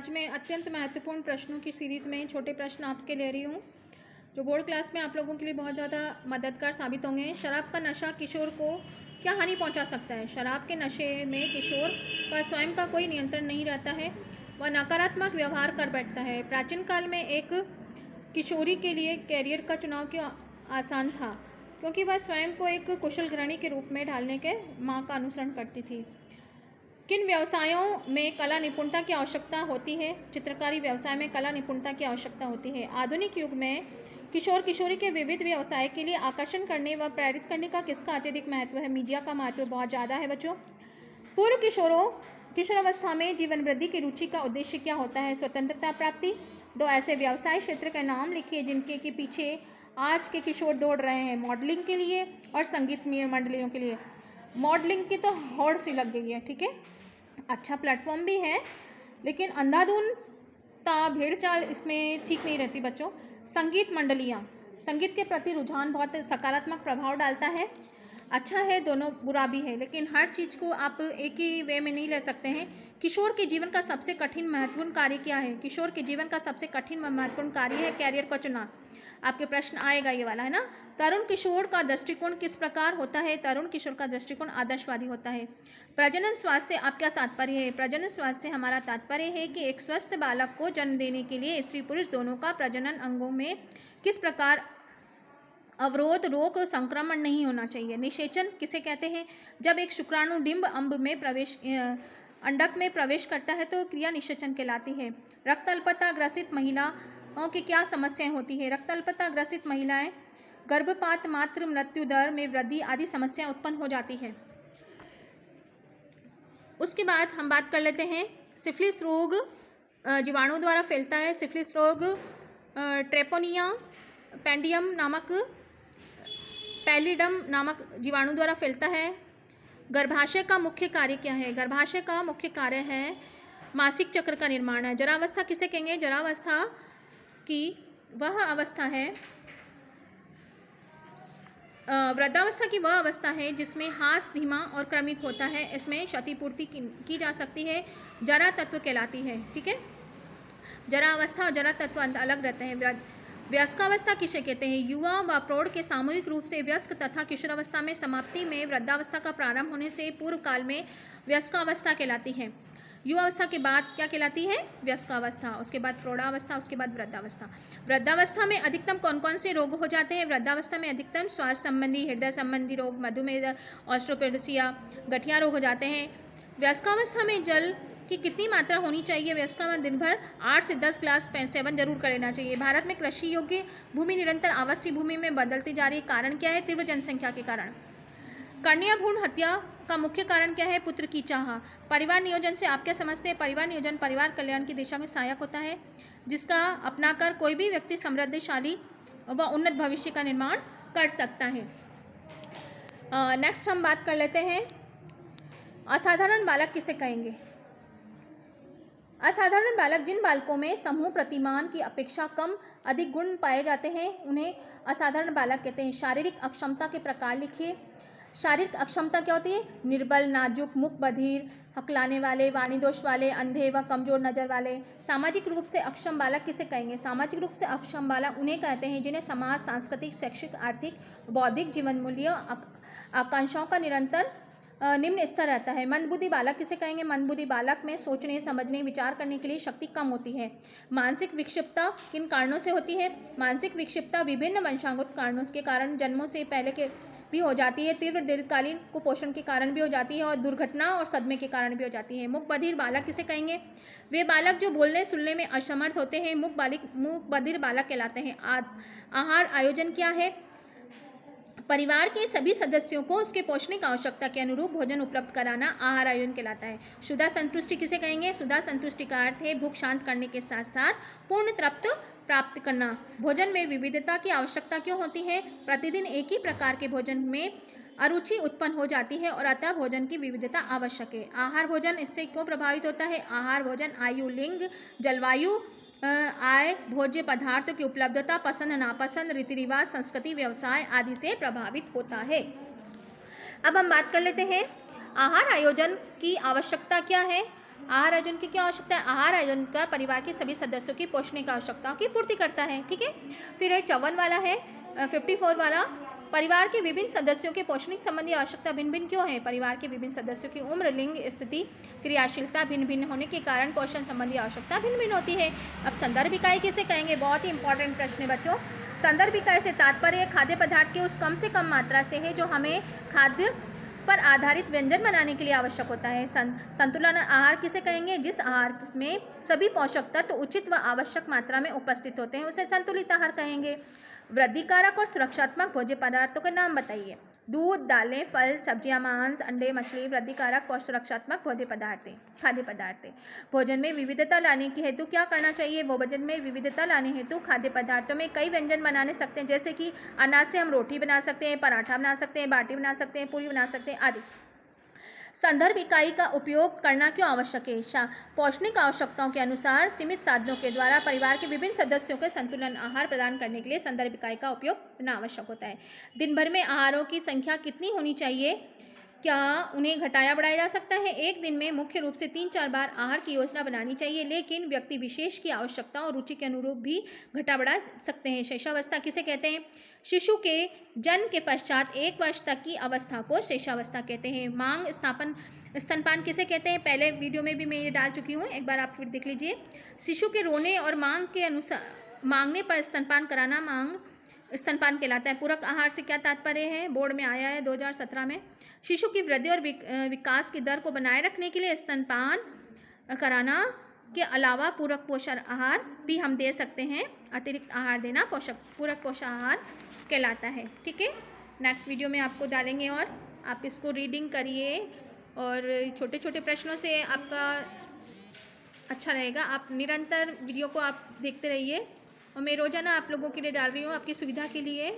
आज मैं अत्यंत महत्वपूर्ण प्रश्नों की सीरीज़ में छोटे प्रश्न आपके ले रही हूँ जो बोर्ड क्लास में आप लोगों के लिए बहुत ज़्यादा मददगार साबित होंगे। शराब का नशा किशोर को क्या हानि पहुँचा सकता है? शराब के नशे में किशोर का स्वयं का कोई नियंत्रण नहीं रहता है, वह नकारात्मक व्यवहार कर बैठता है। प्राचीन काल में एक किशोरी के लिए कैरियर का चुनाव क्यों आसान था? क्योंकि वह स्वयं को एक कुशल गृहिणी के रूप में ढालने के माँ का अनुसरण करती थी। किन व्यवसायों में कला निपुणता की आवश्यकता होती है? चित्रकारी व्यवसाय में कला निपुणता की आवश्यकता होती है। आधुनिक युग में किशोर किशोरी के विविध व्यवसाय के लिए आकर्षण करने व प्रेरित करने का किसका अत्यधिक महत्व है? मीडिया का महत्व बहुत ज़्यादा है बच्चों। पूर्व किशोरावस्था में जीवन वृद्धि की रुचि का उद्देश्य क्या होता है? स्वतंत्रता प्राप्ति। दो ऐसे व्यवसाय क्षेत्र के नाम लिखिए जिनके के पीछे आज के किशोर दौड़ रहे हैं, मॉडलिंग के लिए और संगीत मंडलियों के लिए। मॉडलिंग की तो होड़ सी लग गई है, ठीक है, अच्छा प्लेटफॉर्म भी है, लेकिन अंधाधुंधता भेड़ चाल इसमें ठीक नहीं रहती बच्चों। संगीत मंडलियाँ, संगीत के प्रति रुझान बहुत सकारात्मक प्रभाव डालता है, अच्छा है, दोनों बुरा भी है, लेकिन हर चीज़ को आप एक ही वे में नहीं ले सकते हैं। किशोर के जीवन का सबसे कठिन महत्वपूर्ण कार्य क्या है? किशोर के जीवन का सबसे कठिन महत्वपूर्ण कार्य है कैरियर का चुनाव। आपके प्रश्न आएगा ये वाला, है ना। तरुण किशोर का दृष्टिकोण किस प्रकार होता है? तरुण किशोर का दृष्टिकोण आदर्शवादी होता है। प्रजनन स्वास्थ्य से आप क्या तात्पर्य है? प्रजनन स्वास्थ्य से हमारा तात्पर्य है कि एक स्वस्थ बालक को जन्म देने के लिए स्त्री पुरुष दोनों का प्रजनन अंगों में किस प्रकार अवरोध, रोग, संक्रमण नहीं होना चाहिए। निषेचन किसे कहते हैं? जब एक शुक्राणु डिंब अंब में अंडक में प्रवेश करता है तो क्रिया निषेचन कहलाती है। रक्त अल्पता ग्रसित महिलाओं की क्या समस्याएं होती है? रक्त अल्पता ग्रसित महिलाएं गर्भपात, मातृ मृत्यु दर में वृद्धि आदि समस्याएं उत्पन्न हो जाती है। उसके बाद हम बात कर लेते हैं सिफिलिस रोग जीवाणु द्वारा फैलता है। सिफिलिस रोग ट्रेपोनिया पैलिडम नामक जीवाणु द्वारा फैलता है। गर्भाशय का मुख्य कार्य क्या है? गर्भाशय का मुख्य कार्य है मासिक चक्र का निर्माण है। जरावस्था किसे कहेंगे? जरावस्था की वह अवस्था है, वृद्धावस्था की वह अवस्था है जिसमें हास धीमा और क्रमिक होता है। इसमें क्षतिपूर्ति की जा सकती है, जरा तत्व कहलाती है, ठीक है। जरा अवस्था और जरा तत्व अलग रहते हैं। वयस्कावस्था किसे कहते हैं? युवा व प्रौढ़ के सामूहिक रूप से वयस्क तथा किशोरावस्था में समाप्ति में वृद्धावस्था का प्रारंभ होने से पूर्व काल में वयस्कावस्था कहलाती है। युवावस्था के बाद क्या कहलाती है? वयस्कावस्था, उसके बाद प्रौढ़ावस्था, उसके बाद वृद्धावस्था। वृद्धावस्था में अधिकतम कौन कौन से रोग हो जाते हैं? वृद्धावस्था में अधिकतम श्वास संबंधी, हृदय संबंधी रोग, मधुमेह, ऑस्टियोपेडिया, गठिया रोग हो जाते हैं। वयस्कावस्था में जल की कितनी मात्रा होनी चाहिए? वयस्का दिन भर 8 से 10 ग्लास सेवन जरूर कर लेना चाहिए। भारत में कृषि योग्य भूमि निरंतर आवासीय भूमि में बदलती जा रही है, कारण क्या है? तीव्र जनसंख्या के कारण। कन्या भ्रूण हत्या का मुख्य कारण क्या है? पुत्र की चाह। परिवार नियोजन से आप क्या समझते हैं? परिवार नियोजन परिवार कल्याण की दिशा में सहायक होता है, जिसका अपनाकर कोई भी व्यक्ति समृद्धशाली व उन्नत भविष्य का निर्माण कर सकता है। नेक्स्ट हम बात कर लेते हैं असाधारण बालक किसे कहेंगे? असाधारण बालक जिन बालकों में समूह प्रतिमान की अपेक्षा कम अधिक गुण पाए जाते हैं उन्हें असाधारण बालक कहते हैं। शारीरिक अक्षमता के प्रकार लिखिए। शारीरिक अक्षमता क्या होती है? निर्बल, नाजुक, मुख बधिर, हकलाने वाले, वाणी दोष वाले, अंधे व कमजोर नजर वाले। सामाजिक रूप से अक्षम बालक किसे कहेंगे? सामाजिक रूप से अक्षम बालक उन्हें कहते हैं जिन्हें समाज, सांस्कृतिक, शैक्षिक, आर्थिक, बौद्धिक जीवन मूल्यों आकांक्षाओं का निरंतर निम्न स्तर रहता है। मंदबुद्धि बालक किसे कहेंगे? मंदबुद्धि बालक में सोचने, समझने, विचार करने के लिए शक्ति कम होती है। मानसिक विक्षिप्तता किन कारणों से होती है? मानसिक विक्षिप्तता विभिन्न वंशागत कारणों के कारण जन्मों से पहले के भी हो जाती है, तीव्र दीर्घकालीन कुपोषण के कारण भी हो जाती है और दुर्घटना और सदमे के कारण भी हो जाती है। मुख बधिर बालक किसे कहेंगे? वे बालक जो बोलने सुनने में असमर्थ होते हैं मुख बधिर बालक कहलाते हैं। आहार आयोजन क्या है? परिवार के सभी सदस्यों को उसके पौष्टिक आवश्यकता के अनुरूप भोजन उपलब्ध कराना आहार आयोजन कहलाता है। क्षुधा संतुष्टि किसे कहेंगे? क्षुधा संतुष्टि का अर्थ है भूख शांत करने के साथ साथ पूर्ण तृप्त प्राप्त करना। भोजन में विविधता की आवश्यकता क्यों होती है? प्रतिदिन एक ही प्रकार के भोजन में अरुचि उत्पन्न हो जाती है और अतः भोजन की विविधता आवश्यक है। आहार भोजन इससे क्यों प्रभावित होता है? आहार भोजन आयु, लिंग, जलवायु, आय, भोज्य पदार्थों की उपलब्धता, पसंद नापसंद, रीति रिवाज, संस्कृति, व्यवसाय आदि से प्रभावित होता है। अब हम बात कर लेते हैं आहार आयोजन की आवश्यकता क्या है। आहार आयोजन की क्या आवश्यकता है? आहार आयोजन का परिवार के सभी सदस्यों की पोषणीय आवश्यकताओं की पूर्ति करता है। ठीक है, फिर 54 वाला है 54 वाला, परिवार के विभिन्न सदस्यों के पोषणिक संबंधी आवश्यकता भिन्न भिन्न क्यों है? परिवार के विभिन्न सदस्यों की उम्र, लिंग, स्थिति, क्रियाशीलता भिन्न भिन्न होने के कारण पोषण संबंधी आवश्यकता भिन्न भिन्न होती है। अब संदर्भ इकाई किसे कहेंगे? बहुत ही इंपॉर्टेंट प्रश्न है बच्चों। संदर्भ इकाई से तात्पर्य खाद्य पदार्थ के उस कम से कम मात्रा से है जो हमें खाद्य पर आधारित व्यंजन बनाने के लिए आवश्यक होता है। संतुलन आहार किसे कहेंगे? जिस आहार में सभी पोषक तत्व उचित व आवश्यक मात्रा में उपस्थित होते हैं उसे संतुलित आहार कहेंगे। वृद्धिकारक और सुरक्षात्मक भोज्य पदार्थों के नाम बताइए। दूध, दालें, फल, सब्जियां, मांस, अंडे, मछली वृद्धिकारक और सुरक्षात्मक भोज्य पदार्थ खाद्य पदार्थ। भोजन में विविधता लाने के हेतु क्या करना चाहिए? भोजन में विविधता लाने हेतु खाद्य पदार्थों में कई व्यंजन बनाने सकते हैं, जैसे कि अनाज से हम रोटी बना सकते हैं, पराठा बना सकते हैं, बाटी बना सकते हैं, पूरी बना सकते हैं आदि। संदर्भ इकाई का उपयोग करना क्यों आवश्यक है? पौष्टिक आवश्यकताओं के अनुसार सीमित साधनों के द्वारा परिवार के विभिन्न सदस्यों को संतुलन आहार प्रदान करने के लिए संदर्भ इकाई का उपयोग करना आवश्यक होता है। दिन भर में आहारों की संख्या कितनी होनी चाहिए? क्या उन्हें घटाया बढ़ाया जा सकता है? एक दिन में मुख्य रूप से 3-4 बार आहार की योजना बनानी चाहिए, लेकिन व्यक्ति विशेष की आवश्यकता और रुचि के अनुरूप भी घटा बढ़ा सकते हैं। शैशवावस्था किसे कहते हैं? शिशु के जन्म के पश्चात 1 वर्ष तक की अवस्था को शैशवावस्था कहते हैं। मांग स्तनपान किसे कहते हैं? पहले वीडियो में भी मैं ये डाल चुकी हूँ, एक बार आप फिर देख लीजिए। शिशु के रोने और मांग के अनुसार मांगने पर स्तनपान कराना मांग स्तनपान कहलाता है। पूरक आहार से क्या तात्पर्य है? बोर्ड में आया है 2017 में। शिशु की वृद्धि और विकास की दर को बनाए रखने के लिए स्तनपान कराना के अलावा पूरक पोषण आहार भी हम दे सकते हैं। अतिरिक्त आहार देना पूरक पोषण आहार कहलाता है। ठीक है, नेक्स्ट वीडियो में आपको डालेंगे और आप इसको रीडिंग करिए और छोटे छोटे प्रश्नों से आपका अच्छा रहेगा। आप निरंतर वीडियो को आप देखते रहिए और मैं रोज़ाना आप लोगों के लिए डाल रही हूँ आपकी सुविधा के लिए।